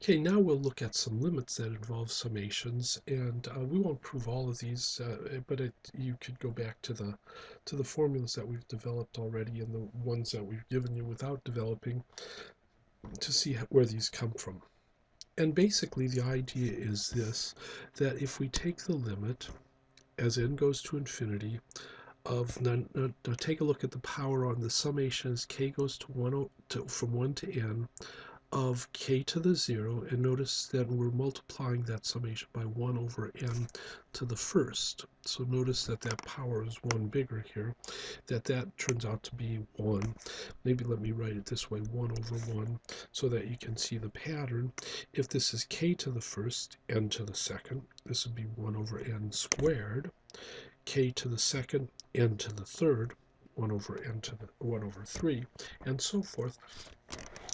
Okay, now we'll look at some limits that involve summations, and we won't prove all of these, but you could go back to the formulas that we've developed already and the ones that we've given you without developing to see where these come from. And basically, the idea is this, that if we take the limit as n goes to infinity of, now take a look at the power on the summation as k goes to 1 from 1 to n, of k to the 0, and notice that we're multiplying that summation by 1 over n to the first. So notice that that power is 1 bigger here, that turns out to be 1. Maybe let me write it this way, 1 over 1, so that you can see the pattern. If this is k to the first, n to the second, this would be 1 over n squared. K to the second, n to the third, 1 over n to the 1 over 3, and so forth.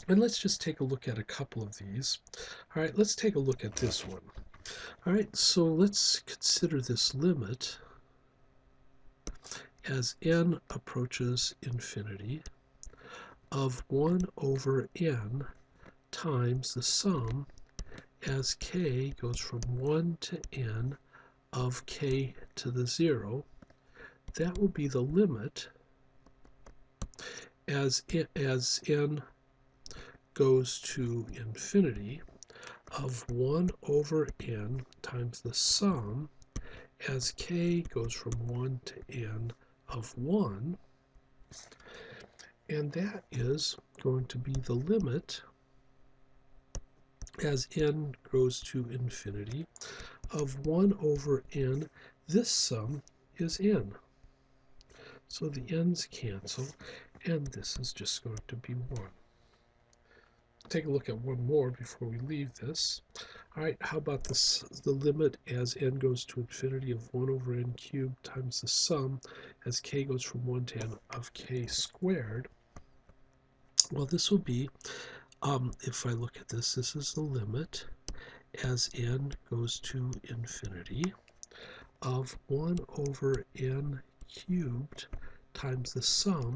And let's just take a look at a couple of these. All right, let's take a look at this one. All right, so let's consider this limit as n approaches infinity of 1 over n times the sum as k goes from 1 to n of k to the 0. That will be the limit as n goes to infinity of 1 over n times the sum as k goes from 1 to n of 1, and that is going to be the limit as n goes to infinity of 1 over n. This sum is n. So the n's cancel, and this is just going to be 1. Take a look at one more before we leave this. All right, how about this? The limit as n goes to infinity of 1 over n cubed times the sum as k goes from 1 to n of k squared. Well, this will be, if I look at this is the limit as n goes to infinity of 1 over n cubed times the sum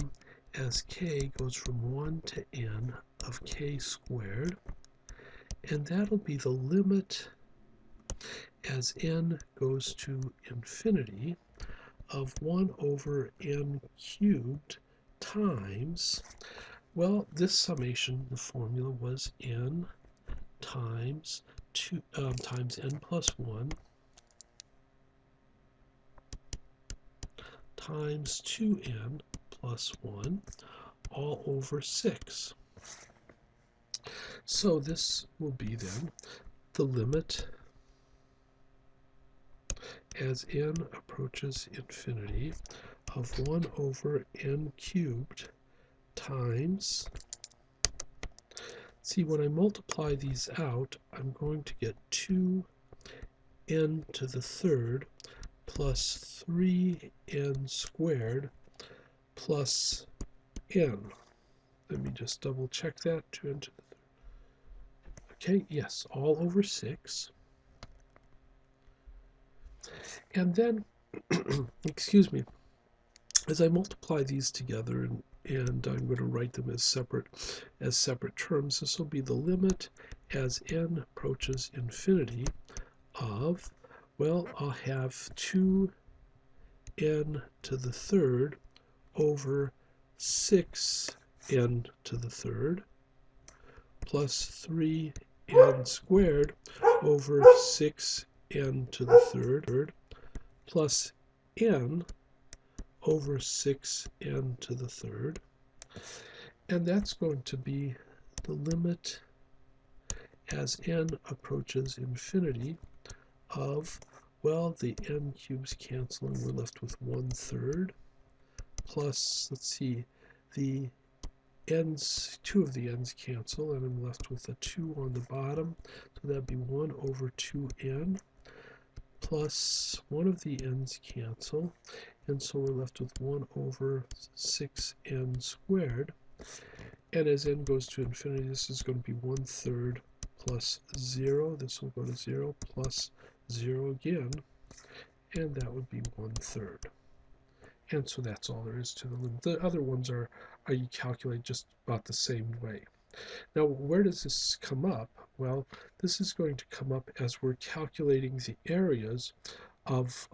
as k goes from 1 to n of k squared, and that'll be the limit as n goes to infinity of 1 over n cubed times, well, this summation, the formula was n times n plus 1 times 2n plus 1 all over 6. So this will be then the limit as n approaches infinity of 1 over n cubed times, see, when I multiply these out, I'm going to get 2n to the third plus 3n squared plus n. Let me just double check that. 2n to the third. Okay, yes, all over 6. And then, excuse me, as I multiply these together, and I'm going to write them as separate terms, this will be the limit as n approaches infinity of, well, I'll have 2n to the third over 6n to the third plus 3n squared over 6n to the third plus n over 6n to the third, and that's going to be the limit as n approaches infinity of, well, the n cubes cancel and we're left with 1/3 plus, let's see, the n's, 2 of the n's cancel and I'm left with a 2 on the bottom, so that'd be 1 over 2n plus 1 of the n's cancel, and so we're left with 1 over 6n squared. And as n goes to infinity, this is going to be 1/3 plus 0. This will go to 0 plus 0 again, and that would be 1/3. And so that's all there is to the limit. The other ones are you calculate just about the same way. Now, where does this come up? Well, this is going to come up as we're calculating the areas of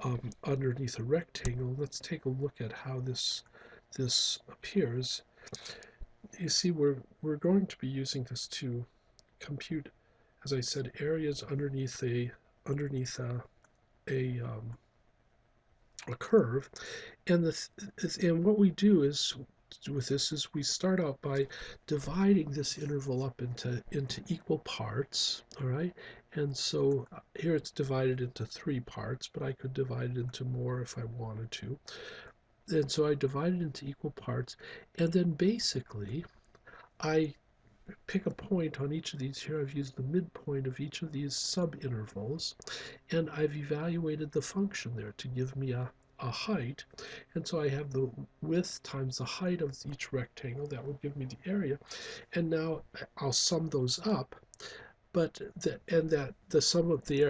underneath a rectangle. Let's take a look at how this appears. You see, we're going to be using this to compute, as I said, areas underneath a curve, and what we do is with this is we start out by dividing this interval up into equal parts, all right? And so here it's divided into 3 parts, but I could divide it into more if I wanted to. And so I divide it into equal parts, and then basically I pick a point on each of these. Here I've used the midpoint of each of these subintervals, and I've evaluated the function there to give me a height. And so I have the width times the height of each rectangle. That would give me the area. And now I'll sum those up. But the sum of the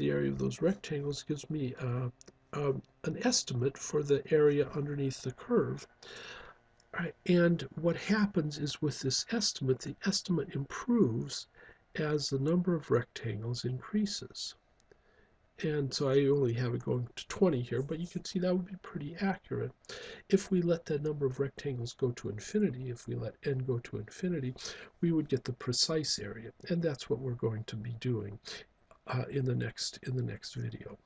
area of those rectangles gives me an estimate for the area underneath the curve. Right. And what happens is with this estimate, the estimate improves as the number of rectangles increases. And so I only have it going to 20 here, but you can see that would be pretty accurate. If we let the number of rectangles go to infinity, if we let n go to infinity, we would get the precise area. And that's what we're going to be doing in the next video.